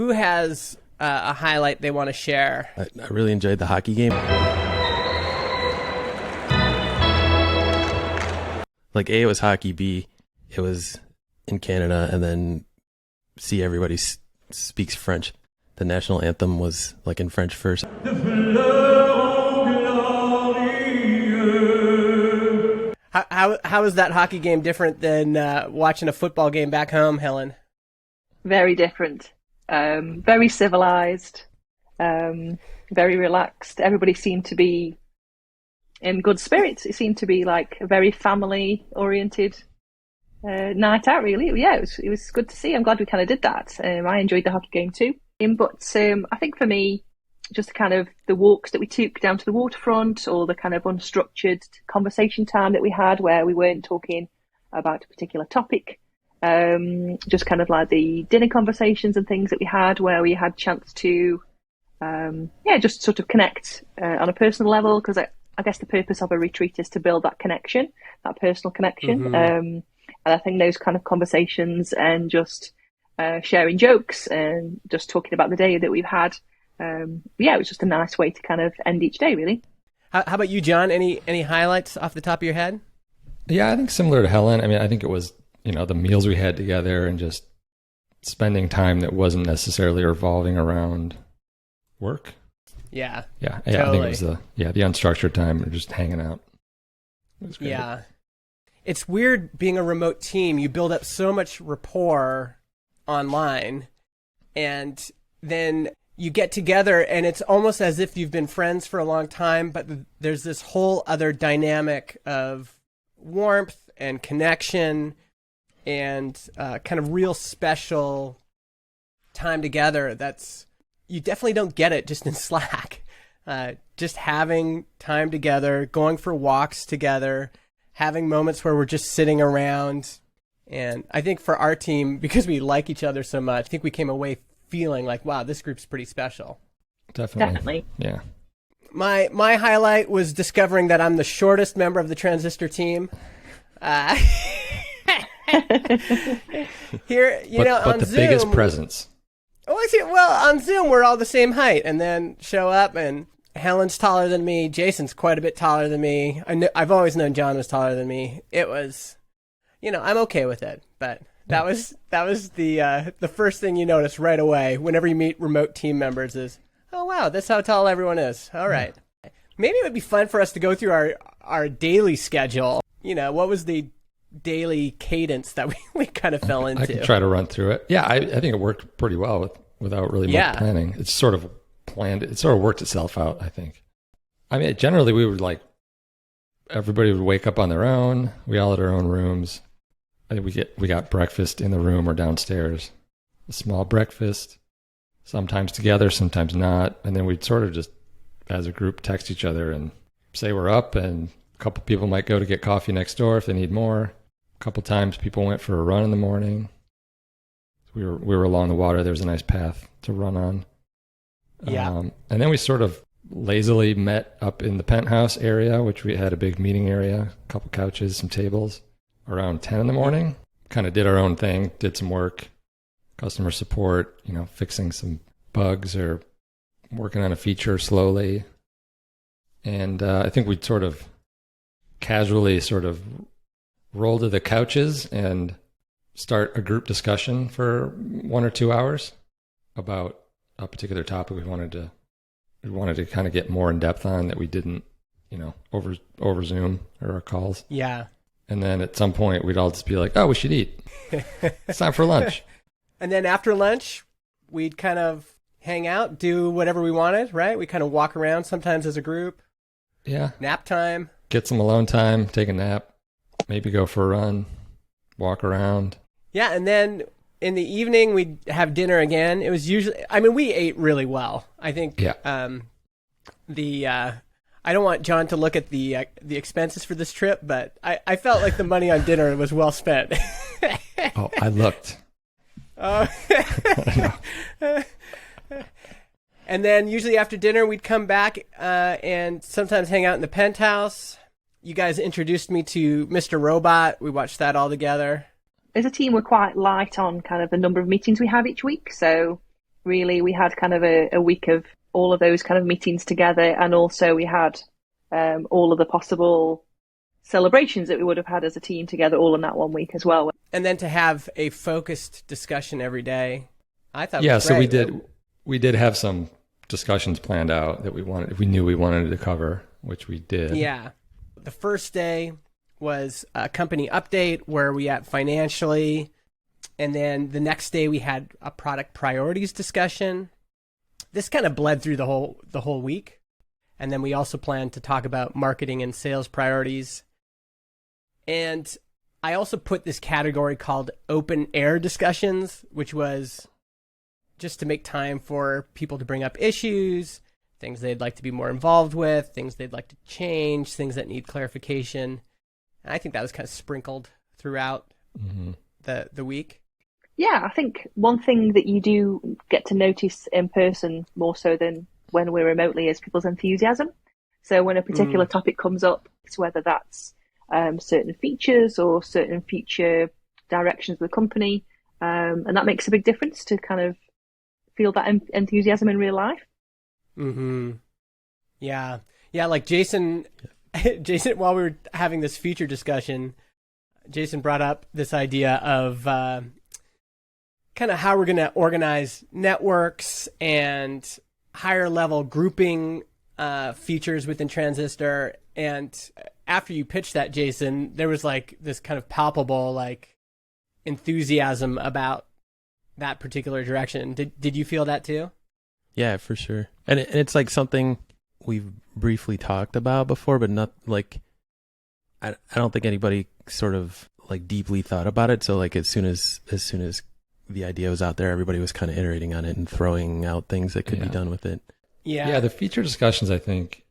Who has a highlight they want to share? I really enjoyed the hockey game. Like A, it was hockey. B, it was in Canada. And then C, everybody speaks French. The national anthem was like in French first. How is that hockey game different than watching a football game back home, Helen? Very different. Very civilized. Very relaxed. Everybody seemed to be in good spirits. It seemed to be like a very family-oriented night out, really. Yeah, it was good to see. I'm glad we kind of did that. I enjoyed the hockey game too. But I think for me, just kind of the walks that we took down to the waterfront, or the kind of unstructured conversation time that we had where we weren't talking about a particular topic. Just kind of like the dinner conversations and things that we had where we had chance to, just sort of connect on a personal level, because I guess the purpose of a retreat is to build that connection, that personal connection. Mm-hmm. And I think those kind of conversations and just sharing jokes and just talking about the day that we've had, it was just a nice way to kind of end each day, really. How about you, John? Any highlights off the top of your head? Yeah, I think similar to Helen. I mean, I think it was, the meals we had together and just spending time that wasn't necessarily revolving around work. Yeah. Yeah. Totally. I think it was the unstructured time and just hanging out. It was great. Yeah. It's weird being a remote team. You build up so much rapport online, and then you get together and it's almost as if you've been friends for a long time, but there's this whole other dynamic of warmth and connection and kind of real special time together. You definitely don't get it just in Slack. Just having time together, going for walks together, having moments where we're just sitting around. And I think for our team, because we like each other so much, I think we came away feeling like, wow, this group's pretty special. Definitely. Yeah. My highlight was discovering that I'm the shortest member of the Transistor team. Here, but on the Zoom, biggest presence. Well, on Zoom, we're all the same height, and then show up, and Helen's taller than me. Jason's quite a bit taller than me. I've always known John was taller than me. It was, I'm okay with it, but that was the first thing you notice right away whenever you meet remote team members is, oh wow, that's how tall everyone is. All right. Maybe it would be fun for us to go through our daily schedule. What was the daily cadence that we kind of fell into? I could try to run through it. Yeah, I think it worked pretty well without really much planning. It's sort of planned. It sort of worked itself out, I think. I mean, generally we would everybody would wake up on their own. We all had our own rooms. I think we got breakfast in the room or downstairs. A small breakfast, sometimes together, sometimes not. And then we'd sort of just, as a group, text each other and say we're up, and a couple people might go to get coffee next door if they need more. A couple times people went for a run in the morning. We were along the water. There was a nice path to run on. Yeah. And then we sort of lazily met up in the penthouse area, which we had a big meeting area, a couple couches, some tables, around 10 in the morning. Kind of did our own thing, did some work, customer support, fixing some bugs or working on a feature slowly. And I think we'd sort of casually roll to the couches and start a group discussion for 1 or 2 hours about a particular topic we wanted to kind of get more in depth on that we didn't, over Zoom or our calls. Yeah. And then at some point we'd all just be like, oh, we should eat. It's time for lunch. And then after lunch, we'd kind of hang out, do whatever we wanted, right? We kind of walk around sometimes as a group. Yeah. Nap time. Get some alone time, take a nap, maybe go for a run, walk around. Yeah, and then in the evening, we'd have dinner again. It was usually, we ate really well. I think I don't want John to look at the expenses for this trip, but I felt like the money on dinner was well spent. Oh, I looked. And then usually after dinner, we'd come back and sometimes hang out in the penthouse. You guys introduced me to Mr. Robot. We watched that all together. As a team, we're quite light on kind of the number of meetings we have each week. So really. We had kind of a week of all of those kind of meetings together, and also we had all of the possible celebrations that we would have had as a team together all in that one week as well. And then to have a focused discussion every day, I thought Yeah, was so great. we did have some discussions planned out that we knew we wanted to cover, which we did. Yeah. The first day was a company update, where we at financially, and then the next day we had a product priorities discussion. This kind of bled through the whole week. And then we also planned to talk about marketing and sales priorities. And I also put this category called open air discussions, which was just to make time for people to bring up issues, things they'd like to be more involved with, things they'd like to change, things that need clarification. And I think that was kind of sprinkled throughout the week. Yeah, I think one thing that you do get to notice in person more so than when we're remotely is people's enthusiasm. So when a particular topic comes up, it's whether that's certain features or certain future directions of the company, and that makes a big difference to kind of feel that enthusiasm in real life. Yeah, like Jason, while we were having this feature discussion, Jason brought up this idea of kind of how we're going to organize networks and higher level grouping features within Transistor. And after you pitched that, Jason, there was like this kind of palpable like enthusiasm about that particular direction. Did you feel that too? Yeah, for sure. And it's like something we've briefly talked about before, but not like, I don't think anybody sort of like deeply thought about it. So like as soon as the idea was out there, everybody was kind of iterating on it and throwing out things that could be done with it. Yeah. The feature discussions, I think,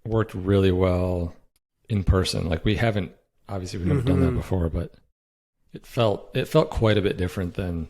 worked really well in person. Like we've never done that before, but it felt quite a bit different than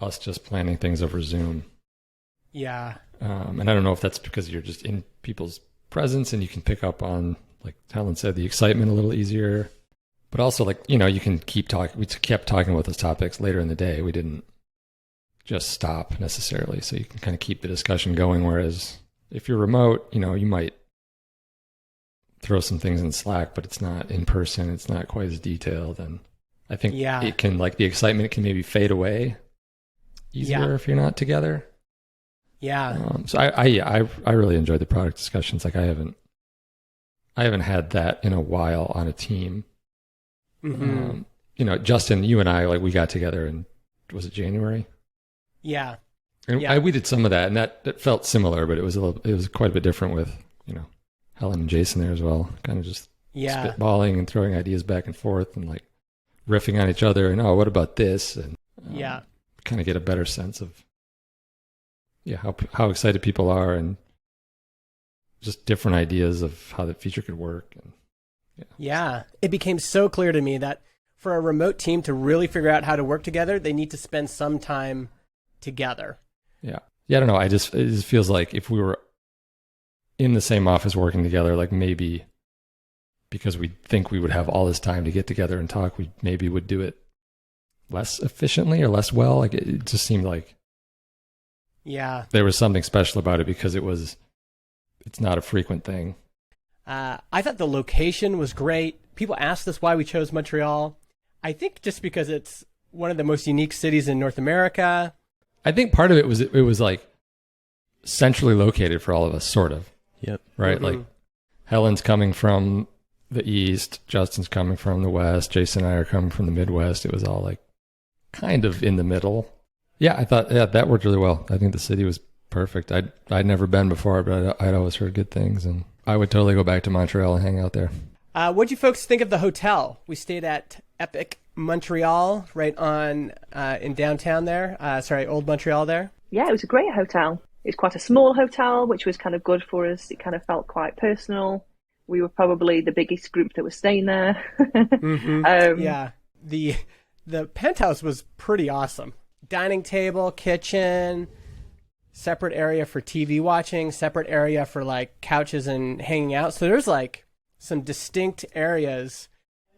us just planning things over Zoom. Yeah. And I don't know if that's because you're just in people's presence and you can pick up on, like Helen said, the excitement a little easier. But also, like, you can keep talking. We kept talking about those topics later in the day. We didn't just stop necessarily. So you can kind of keep the discussion going. Whereas if you're remote, you might throw some things in Slack, but it's not in person. It's not quite as detailed. And I think it can, like, the excitement can maybe fade away easier if you're not together. Yeah. So I really enjoyed the product discussions. Like I haven't had that in a while on a team. Justin, you and I, like, we got together in, was it January? Yeah. And we did some of that, and that felt similar, but it was quite a bit different with, Helen and Jason there as well. Kind of just spitballing and throwing ideas back and forth and like riffing on each other and, what about this? And kind of get a better sense of how excited people are and just different ideas of how the feature could work. And it became so clear to me that for a remote team to really figure out how to work together, they need to spend some time together. I don't know. It just feels like if we were in the same office working together, like maybe because we think we would have all this time to get together and talk, we maybe would do it less efficiently or less well. Like it just seemed like there was something special about it because it's not a frequent thing. I thought the location was great. People asked us why we chose Montreal. I think just because it's one of the most unique cities in North America. I think part of it was like centrally located for all of us, sort of. Yep. Right? Like Helen's coming from the East, Justin's coming from the West, Jason and I are coming from the Midwest. It was all like kind of in the middle. Yeah, I thought that worked really well. I think the city was perfect. I'd never been before, but I'd always heard good things, and I would totally go back to Montreal and hang out there. What'd you folks think of the hotel? We stayed at Epic Montreal, right on in downtown there. Old Montreal there. Yeah, it was a great hotel. It's quite a small hotel, which was kind of good for us. It kind of felt quite personal. We were probably the biggest group that was staying there. The penthouse was pretty awesome. Dining table, kitchen, separate area for TV watching, separate area for like couches and hanging out. So there's like some distinct areas.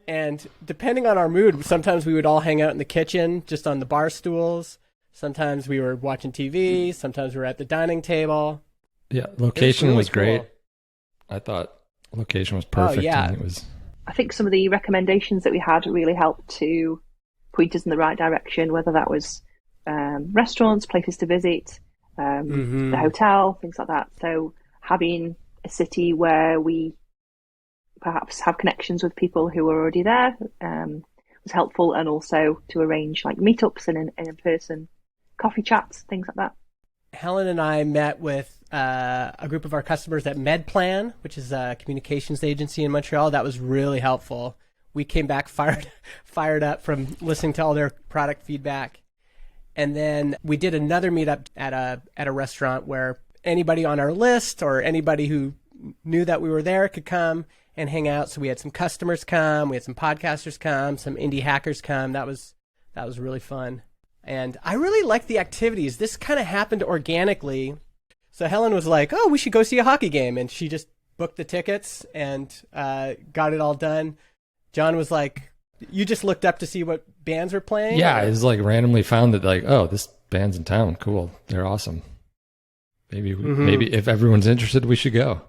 And depending on our mood, sometimes we would all hang out in the kitchen, just on the bar stools. Sometimes we were watching TV. Sometimes we were at the dining table. Yeah, location really was great. cool. I thought location was perfect. yeah. And it was. I think some of the recommendations that we had really helped to point us in the right direction, whether that was restaurants, places to visit, the hotel, things like that. So having a city where we perhaps have connections with people who are already there was helpful, and also to arrange like meetups and in-person coffee chats, things like that. Helen and I met with a group of our customers at MedPlan, which is a communications agency in Montreal. That was really helpful. We came back fired up from listening to all their product feedback. And then we did another meetup at a restaurant where anybody on our list or anybody who knew that we were there could come and hang out. So we had some customers come, we had some podcasters come, some indie hackers come. That was really fun. And I really liked the activities. This kind of happened organically. So Helen was like, "Oh, we should go see a hockey game." And she just booked the tickets and got it all done. John was like, "You just looked up to see what bands were playing?" Yeah, I just like randomly found that like, oh, this band's in town. Cool. They're awesome. Maybe if everyone's interested, we should go.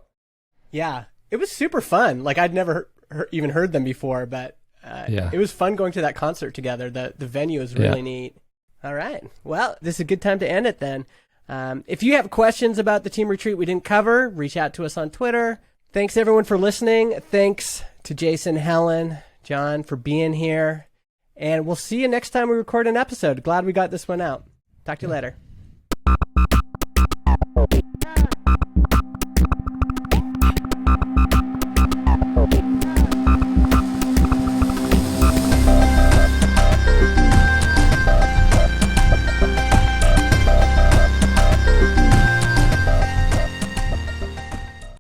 Yeah, it was super fun. Like I'd never even heard them before, but it was fun going to that concert together. The venue is really neat. All right. Well, this is a good time to end it then. If you have questions about the team retreat we didn't cover, reach out to us on Twitter. Thanks everyone for listening. Thanks to Jason, Helen, John for being here. And we'll see you next time we record an episode. Glad we got this one out. Talk to you later.